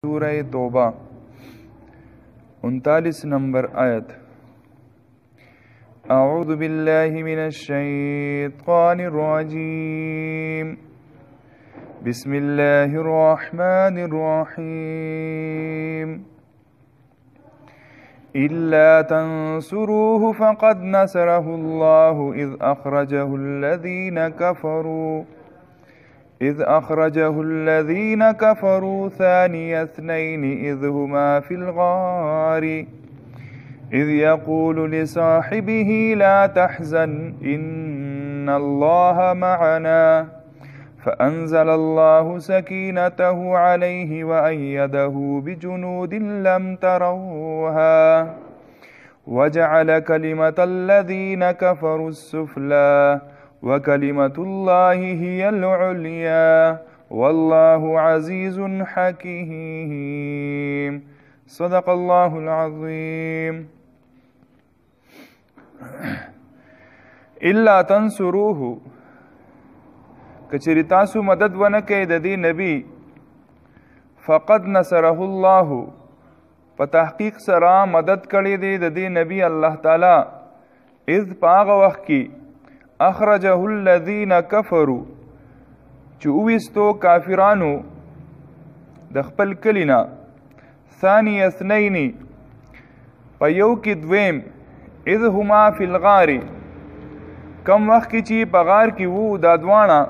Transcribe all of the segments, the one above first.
سورہ توبہ 39 نمبر آیت. اعوذ باللہ من الشیطان الرجیم بسم اللہ الرحمن الرحیم إلا تنصروه فقد نصره الله إذ أخرجه الذين كفروا ثاني اثنين إذ هما في الغار إذ يقول لصاحبه لا تحزن إن الله معنا فأنزل الله سكينته عليه وأيده بجنود لم تروها وجعل كلمة الذين كفروا السفلى وكلمة الله هي العليا والله عزيز حكيم. صدق الله العظيم. إلا تنصروه کچری تاسو مدد ونه کوي د دې نبی فقد نصره الله په تحقیق سره مدد کړی دی د دې نبی الله تعالی اذ پاغه وخت کې اخرجه الذين كفروا چې وویستو کافرانو د خپل کلینا ثاني اثنين په یو کې دویم اذ هما فی الغار کم وخت کې چې په غار کې وو دا دواړه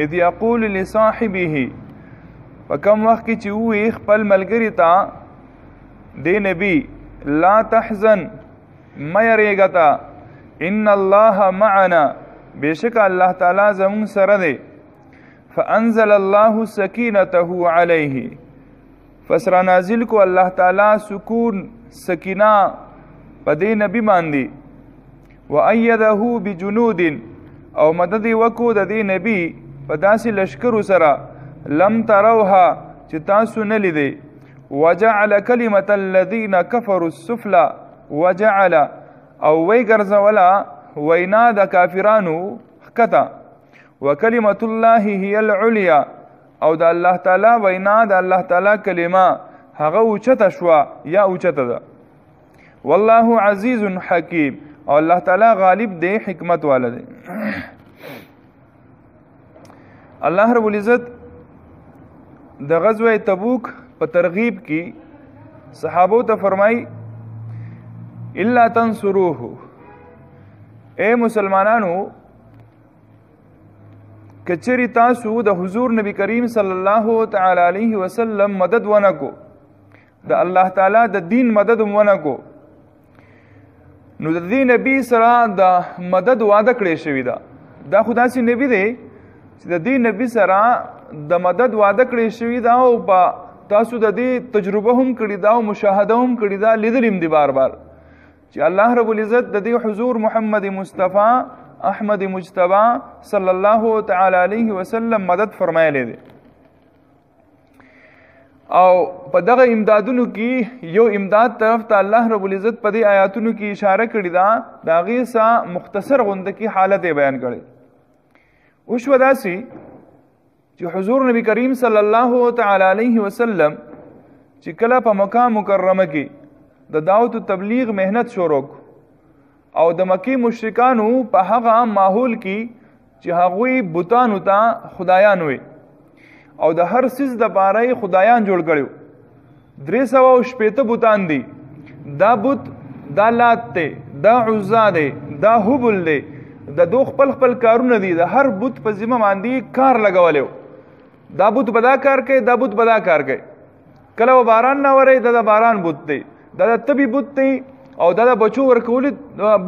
اذ یقول لصاحبه په کم وخت کې چې وی خپل ملګری ته دی نبی لا تحزن مه یریږه ان الله معنا بشک الله تعالی زمون سره دی فانزل الله سکینته علیه فسرا نازل کو الله تعالی سکون سکینه په دې نبی باندې وأيده بجنود او مدد وکو د دې نبی په داسې لشکرو سره لم تروها چې تاسو نه لیدئ وجعل كلمة الذين كفروا السفلى وجعل او وی ګرځوله وینا د کافرانو ښکته وکلمة الله هي العليا او د الله تعالی وینا د الله تعالی کلمه هغه اوچته شوه یا اوچته ده والله عزیز حکیم او الله تعالی غالب دی حکمت والا دی. الله رب العزت د غزوه تبوک په ترغیب کې صحابو ته فرمای الا تنصروه اے مسلمانانو کچری تاسو د حضور نبی کریم صلی الله تعالی علیه وسلم مدد ونکو د الله تعالی د دین مدد ونکو نو د دې نبی سره د مدد وعده کړې شوې ده. دا خدا سي نبی دی چې د دې نبی سره د مدد وعده کړې شوې ده او په تاسو د دې تجربه هم کړې ده او مشاهده هم کړې ده لیدلیم دي بار بار چې الله رب العزت د دې حضور محمد مصطفی احمد مجتبی صلی الله تعالی علیه وسلم مدد فرمایلی دی او په دغه امدادونو کې یو امداد طرف ته الله رب العزت په دې آیاتونو کې اشاره کړې ده د هغې څخه مختصر غونده کې حالت یې بیان کړی. وشوه داسې چې حضور نبی کریم صلی الله تعالی علیه وسلم چې کله په مکه مکرمه کې د دعوت و تبلیغ مهنت شروع او د مکی مشرکانو په هغه ماحول کې چې هغوی بتانو ته خدایان وي او د هر سیز د پاره خدایان جوړ کړو 360 بوتان دي دا بوت دا لات ته دا عزا دی دا هبل دی د دو خپل کارونه دي د هر بوت په ذمه باندې کار لګولیو دا بوت بدا کار کوي دا بوت بدا کار کوي کله باران نه وری دا باران بوت دی دا طبي بوت دی او دا بچو ورکول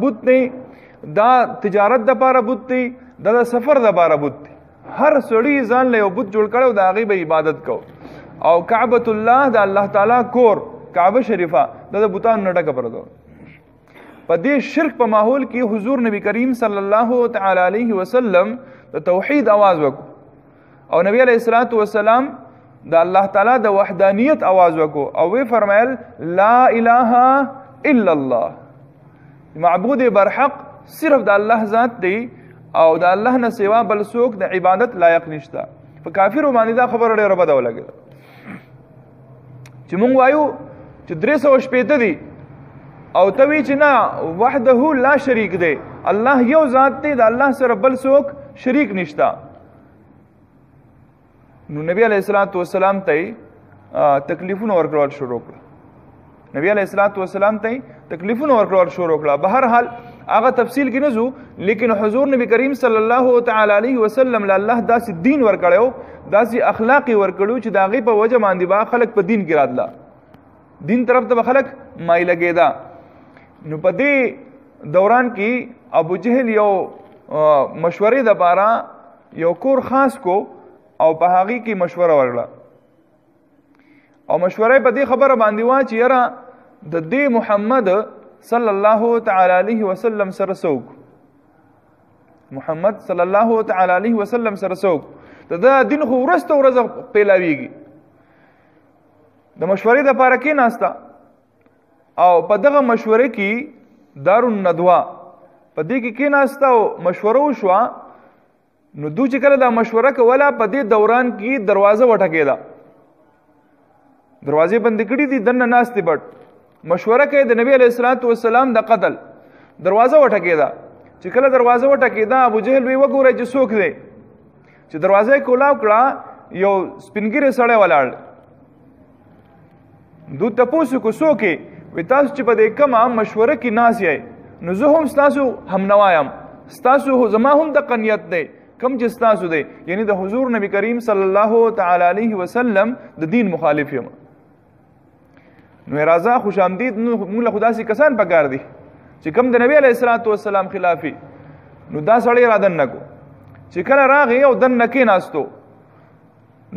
بوت دی دا تجارت د پاره بوت دی دا سفر د پاره بوت دی هر سړی ځان له یو بت جوړ کړو د هغې به عبادت کو او کعبۃ الله د الله تعالی کور کعبه شریفه د بتانو نه ډکه پرته په دې شرک په ماحول کې حضور نبی کریم صلی الله تعالی علیه وسلم د توحید आवाज وکړو او نبی علیہ الصلوۃ والسلام د الله تعالی د وحدانیت आवाज وکړو او وی فرمایل لا اله الا الله معبود برحق صرف د الله ذات دی او د الله نه سوا بل څوک د عبادت لایق نشته. په کافرو باندې دا خبره ډیره بده ولګېده. چې مونږ وایو چې 380 دي او ته وی چې نه وحده لا شریک دی الله یو ذات دی د الله سره بل څوک شریک نشتا نو نبی علیہ الصلوۃ والسلام ته تکلیفونه ورکول شروع کړ نبی علیہ الصلوۃ والسلام ته تکلیفونه ورکول شروع کړ بهر حال هغه تفصیل کې نه زو لیکن حضور نبی کریم صلی الله تعالی علیه وسلم له الله داسې دین ورکړو داسې اخلاقی ورکړو چې داغه په وجه باندې با خلق په دین کې راتله دین طرف ته خلق مای لګیدا نو په دې دوران کې ابو جهل یو مشورې د پاره یو کور خاص کو او په هغه کې مشوره ورکړه او مشوره په دې خبره باندې وا چې یاره د دې محمد صلی الله تعالی علیه وسلم سره څوک محمد صلی الله تعالی علیه وسلم سره څوک دا دین خو ورسته ورځ پیلاویږي د مشورې د پاره کې ناستا او په دغه مشورې کې دارالندوا په دې کې ناستا او مشوره وشوه نو دوی چې کله دا مشوره کوله په دې دوران کې دروازه وټکېده دروازې بند کړې دي دنه ناستې بټ مشوره کوي د نبی علیہ الصلوۃ والسلام د قتل دروازه وټکېده چې کله دروازه وټکېده ابو جهل وی وګوره چې څوک دی چې دروازه کولاو کړه یو سپینګری سړی ولاړ دوی تاسو کو څوک وي تاسو چې په دې کومه مشوره کې ناس یې نو زه هم تاسو هم نوایم تاسو زما هم د قنیت دی کم چې تاسو دی یعنی د حضور نبی کریم صلی الله تعالی علیه وسلم د دین مخالف یم نو راځه خوش آمدید موږ له خدا سي کسان پکار دي چې کم د نبی علیہ الصلوۃ والسلام خلافي نو دا سړی را دن نکو چې کله راغی او دن نکې ناستو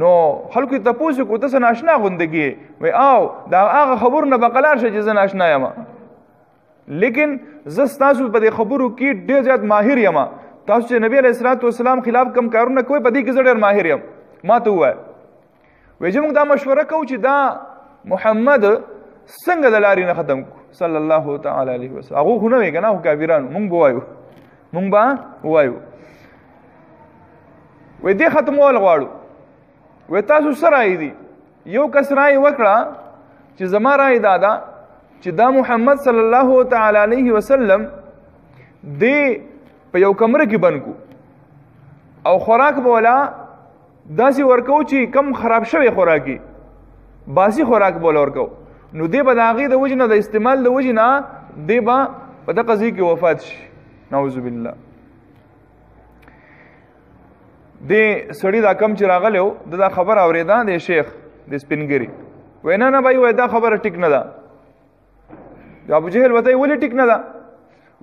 نو خلکو ته پوښتنه کو ته ناشنا غوندګي وای او دا هغه خبر نه بقلار شې چې زه ناشنا یم لیکن زه تاسو په دې خبرو کې ډېر زیات ماهر یم تاسو چې نبی علیہ الصلوۃ والسلام خلاف کم کارونه کوي په دې کې زه ډېر ماهر یم ما ته وای وای چې موږ دا مشوره کوو چې دا محمد څنګه د لارې نه ختم کو صلی الله تعالی علیه وسلم هغه خو نه وی کنه خو کافرانو مونږ وایو وای دې ختمول غواړو وای تاسو سره ای دي یو کس رای وکړه چې زما رای دادا چې دا محمد صلی الله تعالی علیه وسلم دې په یو کمره کې بند کو او خوراک بولا داسې ورکو چې کم خراب شوی خوراکي باسی خوراک بولا ورکو نو دی به د هغې د وجې نه د استعمال د وجې نه دی به په دغه ځای کې وفات شي نعوذ بالله دی سړي دا کم چې راغلی و د دا خبره اورېده د شیخ د سپینګري وایي نه بھائی وایي دا خبره ټیک نه ده د ابو جهل ورته ولې ټیک نه ده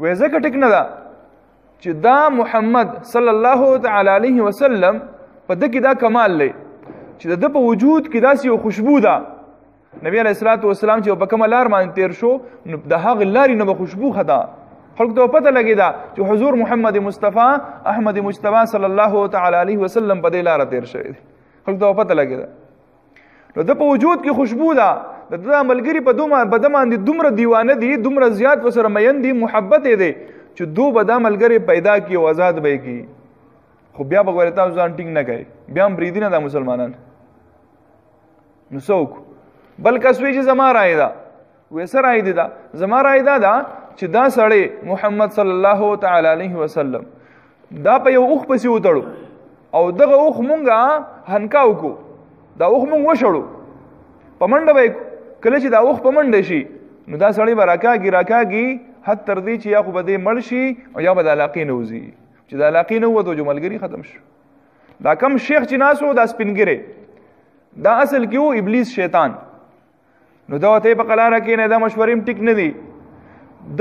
وایي ځکه ټیک نه ده چې دا محمد صلی الله تعالی علیه وسلم په ده کې دا کمال دی چې د ده په وجود کې داسې یو خوشبو ده نبی علیہ الصلوۃ والسلام چې په کومه لار باندې تیر شو نو د هغه لارې نه به خوشبو خدا خلکو ته پته لګېده چې حضور محمد مصطفی احمد مجتبی صلی الله تعالی علیه وسلم په دې لار تیر شوی دی خلکو ته پته لګېده نو د په وجود کې خوشبو ده د ملګری په دم باندې دومره دیوانه دي دومره زیات وسره مین دي محبت دی چې دو به دا ملګری پیدا کی او آزاد به کی خو بیا به ګورې تاسو ځان ټینګ نه کوي بیا هم بریدي نه ده مسلمانان نو څوک بل کس وی چې زما رای ده وې سره رای ده زما رای ده چې دا سړی محمد صلی الله تعالی علیه وسلم دا په یو اوخ پسې وتړو او دغه اوخ مونږه هنکاو کو دا اوخ مونږ وشړو په منډه به کله چې دا اوخ په منډه شي نو دا سړی به راکاږي حد تر دې چې یا خو به دې مړ شي او یا به د علاقې نه وځي چې د علاقې نه ووتو جو ملګري ختم شو دا کم شیخ چې ناسو دا سپینګری دا اصل کې و ابلیس شیطان نو دا ته په قلاره کې نه دا مشورې ټیک نه دي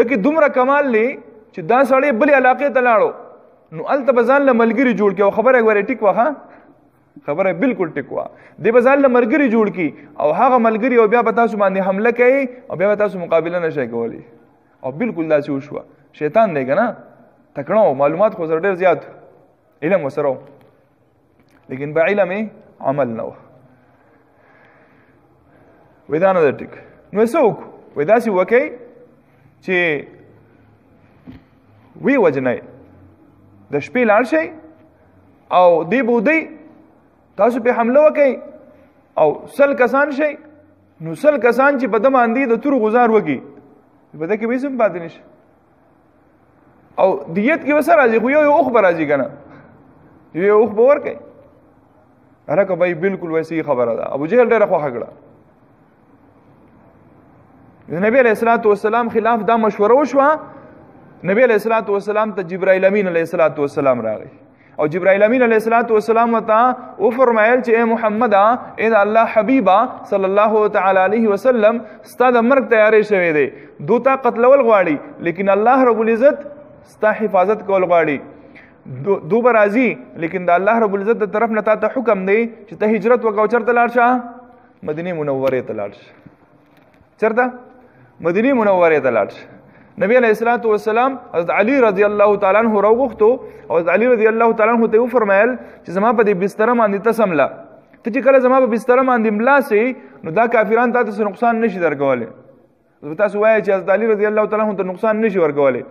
دغه دومره کمال لې چې دا سړی بلې علاقې ته لاړو نو الته بزان له ملګری جوړ کې او خبره غوړې ټیک وها خبره بالکل ټیک وا دی بزان له ملګری جوړ کې او هغه ملګری او بیا به تاسو باندې حمله کوي او بیا به تاسو مقابله نشئ کولی او بالکل دا څه وشو شیطان دی کنه تکړه معلومات خو سره ډیر زیات علم وسره لیکن با علم عمل نه ودا نه ټیک نو څوک ودا سي وکي چې وی وجنای د شپې لاړ شي او دی بودی تاسو په حمله وکي او سل کسان شي نو سل کسان چې په د باندې د تور غزار وکي په دې کې به سم پاتې نشي او دیت کې وسره راځي خو یو اوخ به راځي کنه یو اوخ به ورکي هرکه به بالکل ویسي خبره ده ابو جهل ډېر خوخه کړه نبی علیہ الصلوۃ والسلام خلاف دا مشوره وشوه نبی علیہ الصلوۃ والسلام ته جبرائیل امین علیہ الصلوۃ والسلام راغی او جبرائیل امین علیہ الصلوۃ والسلام وتا او فرمایل چې اے محمد اے الله حبیبا صلی الله تعالی علیه وسلم ستاسو مرګ تیارې شوه دی دوتا قتلول غواړي لیکن الله رب العزت ستا حفاظت کول غواړي دو برازي لیکن د الله رب العزت د طرف نه ته حکم دی چې ته هجرت وکاو چرته لاړ شه مدینه منوره ته لاړ شه چرته مدینه منوره ته لاړ شه نبی علیہ الصلوۃ والسلام حضرت علی رضی الله تعالی عنہ راوغختو او حضرت علی رضی الله تعالی عنہ ته فرمایل چې زما په دې بستر باندې تسملا ته چې کله زما په بستر باندې ملا سي نو دا کافرانو ته نقصان نشي درکوله تاسو وایي چې حضرت علی رضی الله تعالی عنہ ته نقصان نشي ورکوله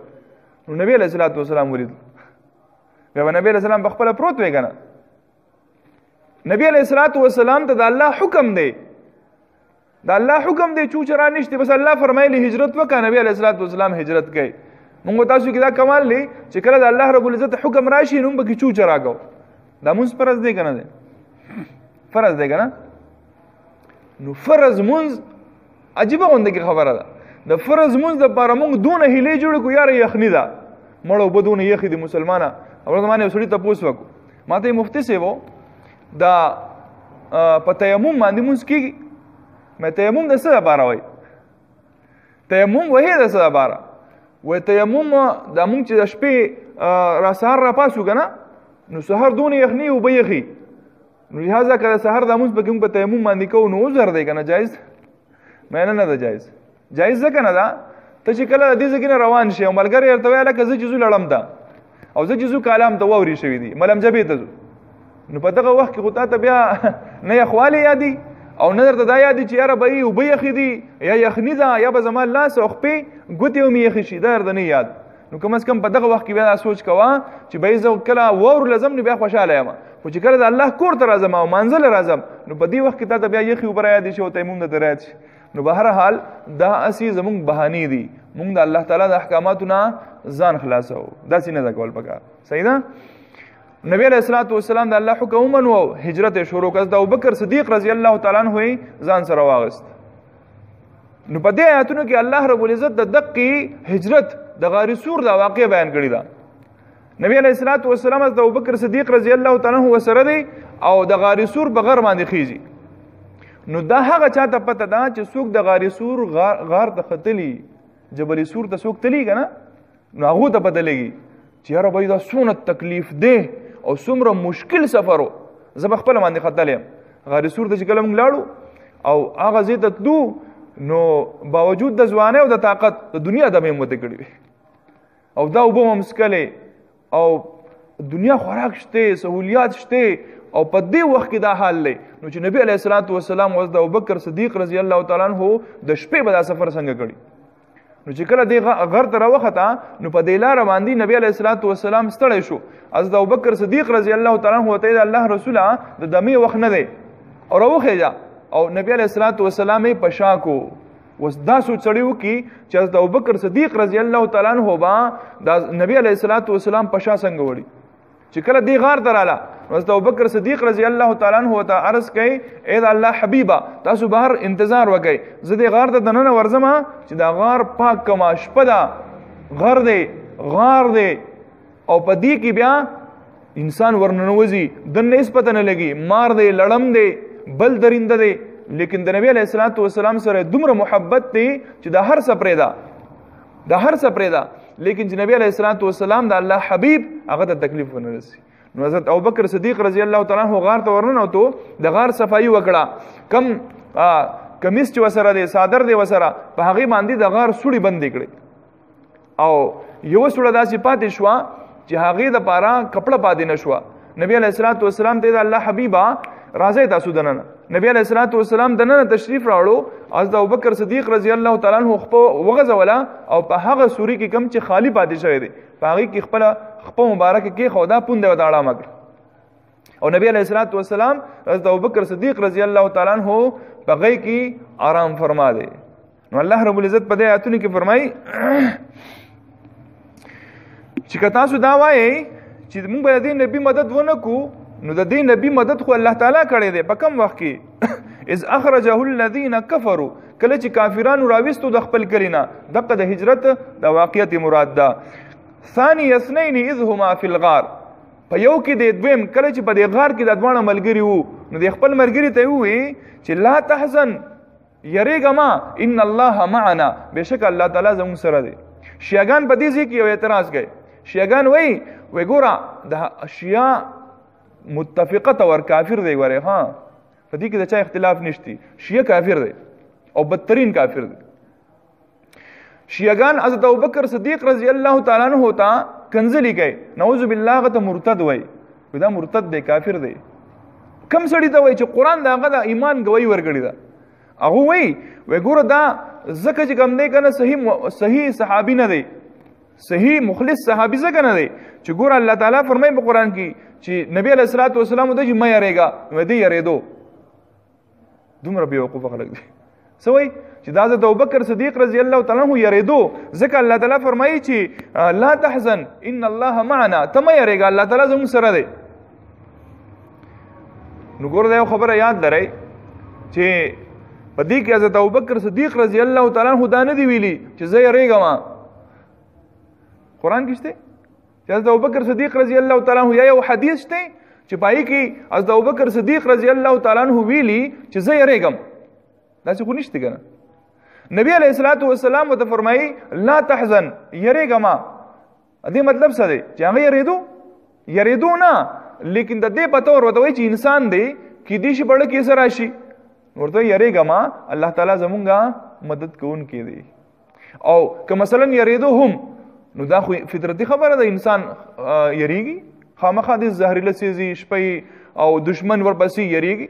نو نبی علیہ الصلوۃ والسلام ولید بیا نبی علیہ السلام بخپل پروت وی کنه نبی علیہ الصلوۃ والسلام ته د الله حکم دی دا الله حکم دی چوچ را نشته بس الله فرمایلی هجرت وکړه نبی علیہ الصلوۃ والسلام هجرت کوي موږ تاسو کې دا کمال دی چې کله د الله رب العزت حکم راشي نو به چوچ راګو دا مونږ فرض دی کنه فرض دی کنه نو فرض مونږ عجیب غونډه کې خبره ده د فرض مونږ د لپاره مونږ دونه هلي جوړ کو یار یخنی ده مړو بدون یخی دي مسلمانانه اور زمانه وسړي ته پوس وکړو ماته مفتی سیو دا په تیمم باندې مونږ کیږي مې تیمم د څه لپاره وای تیمم وه د څه لپاره و تیمم د مونږ چې د شپې را سحر را پاسو کنه نو سحر دونه یخنی او بيخي نو لہذا کله سحر د مونږ په تیمم باندې کو نو عذر دی کنه جایز مې نه ده جایز ځکه نه ده ته چې کله د دې ځکه روان شې او ملګری ورته ویل کزه جزو لړم ده او زه جزو کلام ته ووري شوی دی ملم جبې ته نو په دغه وخت کې خو ته بیا نه یخواله یادي او نظر ته دا یادي چې یاره به او به یخې دي یا یخني ده یا به زما لاس او خپې ګوتې ومې یخې شي دا درته نه یاد نو کم از کم په دغه وخت کې بیا دا سوچ کوه چې به زه کله وور لازم نه بیا خوشحاله یم خو چې کله د الله کور ته راځم او منزل راځم نو په دې وخت کې تا ته بیا یخې اوبه رایادې شي او تیمم درته رایاد شي نو به هر حال دا اسی زمونږ بهانې دي مونږ د الله تعالی د احکاماتو نه ځان خلاصو داسې نه ده کول پکار صحیح ده نبی علیہ الصلوۃ والسلام د الله حکم ومنو هجرت شروع کړ د ابوبکر صدیق رضی الله تعالی عنہ ځان سره واغست نو په دې آیاتونو کې الله رب العزت د دقی هجرت د غار سور دا واقع بیان کړی دا نبی علیہ الصلوۃ والسلام د ابوبکر صدیق رضی الله تعالی عنہ وسره دی او د غار سور بغیر باندې خيږي نو دا هغه چاته پته ده چې څوک د غار سور غار ته ختلی جبل سور ته څوک تلی کنه نو هغه ته پته لګي چې یاره به دا څونه تکلیف دی او څومره مشکل سفرو زه به خپل باندې ختلم غار سور ته چې کله موږ لاړو او هغه ځای ته تلو نو باوجود د ځوانۍ او د طاقت د دنیا د مې مته کړی او دا اوبه هم څکلې او دنیا خوراک شته سہولیات شته او په دې وخت کې دا حال دی نو چې نبی علیہ الصلوۃ والسلام او د ابوبکر صدیق رضی الله تعالی عنہ د شپې به دا سفر څنګه کړی نو چې کله دې غر ته راوخته نو په دې لار باندې نبی علیہ الصلوۃ والسلام ستړی شو از د ابوبکر صدیق رضی الله تعالی عنہ ته الله رسوله د دمه وخت نه دی او راوخه او نبی علیہ الصلوۃ والسلام په شا کو وس دا سوچ سړیو کی چې از د ابوبکر صدیق رضی الله تعالی عنہ با د نبی علیہ الصلوۃ والسلام په شا څنګه وړي چې کله دې غار دراله نو د ابوبکر صدیق رضی الله تعالی عنہ ته عرض کړي اے د الله حبیبا تاسو بهر انتظار وکړئ زه دې غار ته دننه ورځم چې دا غار پاک کما شپه دا غار دی او په دې کې بیا انسان ورننوځي د نسبت نه لګي مار دی لړم دی بل درنده دی لیکن د نبی علیہ الصلوۃ والسلام سره دومره محبت دی چې د هر څه پرېدا لیکن چې نبی علیہ الصلوۃ والسلام د الله حبیب هغه ته تکلیف ونه رسي نو حضرت ابوبکر صدیق رضی الله تعالی عنہ غار ته ورننوتو د غار صفائی وکړه کم کمیس چې وسره دی صادر دی وسره په هغه باندې د غار سوړي بند کړي او یو سوړه داسې پاتې شو چې هغه د پاره کپڑا پاتې نشو نبی علیہ الصلوۃ والسلام ته د الله حبیبا راځي تاسو دننه نبی علیہ الصلوۃ والسلام دننه تشریف راوړو از د ابوبکر صدیق رضی الله تعالی عنہ خپل وغزولا او په هغه سوري کې کم چې خالی پاتې شوی دی په هغه کې خپل مبارک کې خدا پوند وداړه مګ او نبی علیہ الصلوۃ والسلام حضرت ابوبکر صدیق رضی الله تعالی عنہ په غي کې آرام فرما دے. نو الله رب العزت په دې آیتونو کې فرمایي چې کتا سو دا وایي چې موږ به د نبی مدد ونکو، نو د دې نبی مدد خو الله تعالی کړی دی. په کوم وخت کې اذ اخرجه الذين كفروا، کله چې کافرانو راوستو د خپل کلینا، دغه د هجرت د واقعیت مراد ده. ثاني اثنين اذ هما في الغار، په یو کې د دویم کله چې په دې غار کې د دوه ملګری وو، نو د خپل ملګری ته وی چې لا تحزن، یریګه ما، ان الله معنا، بشک الله تعالی زموږ سره دی. شیعاګان په دې ځای کې یو اعتراض کوي. شیعاګان وی ګوره د شیعه متفقه تور کافر دی. ګوره ها په دې کې د چا اختلاف نشتی، شیعه کافر دی او بدترین کافر دی. شیعاګان حضرت ابوبکر صدیق رضی الله تعالی عنہ ته کنزلی کوي، نعوذ بالله غته مرتد وای، دا مرتد دی، کافر دی. کم سړی ته وای چې قران داغه د ایمان گوی ورګړي دا، هغه وای ګوره دا زکه چې کم دی کنه صحیح صحابي نه دی، صحیح مخلص صحابي څنګه نه دی چې ګوره الله تعالی فرمایي په قران کې چې نبی علیہ الصلوۃ والسلام د مې یریګا نو دې یریدو. دومره بیوقوف خلک دي سوي چې دا حضرت ابوبکر صدیق رضی الله تعالی عنہ یریدو، ځکه الله تعالی فرمایي چې لا تحزن ان الله معنا، تم یریګا الله تعالی زموږ سره دی. نو ګوره دا خبره یاد لرئ چې په دې کې حضرت ابوبکر صدیق رضی الله تعالی عنہ دا نه دی ویلي چې زه یریګم. قرآن کې شته چې حضرت ابوبکر صدیق رضی الله تعالی عنہ یو حدیث شته چې پای کې حضرت ابوبکر صدیق رضی الله تعالی عنہ ویلي چې زه یریګم. دا څه خو نشته کنه. نبی علیہ الصلوۃ والسلام ته فرمایي لا تحزن، یریګم. دې مطلب څه دی چې هغه یریدو نه، لیکن د دې پته ورته وایي چې انسان دی کې دې شي بڑا کې سره راشي، ورته یریګم الله تعالی زمونږه مدد کوونکی دی. او که مثلا یریدو هم، نو دا خو فطرتي خبره ده، انسان یریږي خامخا د زهري لسیزي شپې او دشمن ورپسې یریږي.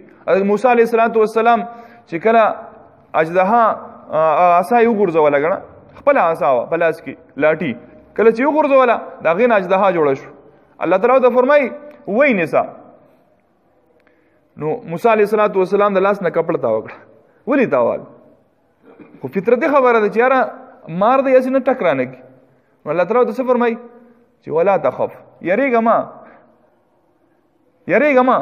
موسی علیه السلام چې کله اجدها عصا یې وغورځوله، ګڼه خپله عصا وه په لاس کې لاټي، کله چې وغورځوله د هغې نه اجدها جوړه شو. الله تعالی ورته فرمایي وی نیسه. نو موسی علیه السلام د لاس نه کپړه تاوه کړه. ولې تاوال؟ خو فطرتي خبره ده چې یاره مار دی هسې نه ټک رانه کي. نو الله تعالی ورته څه فرمایي چې ولا تخف، یریګه ما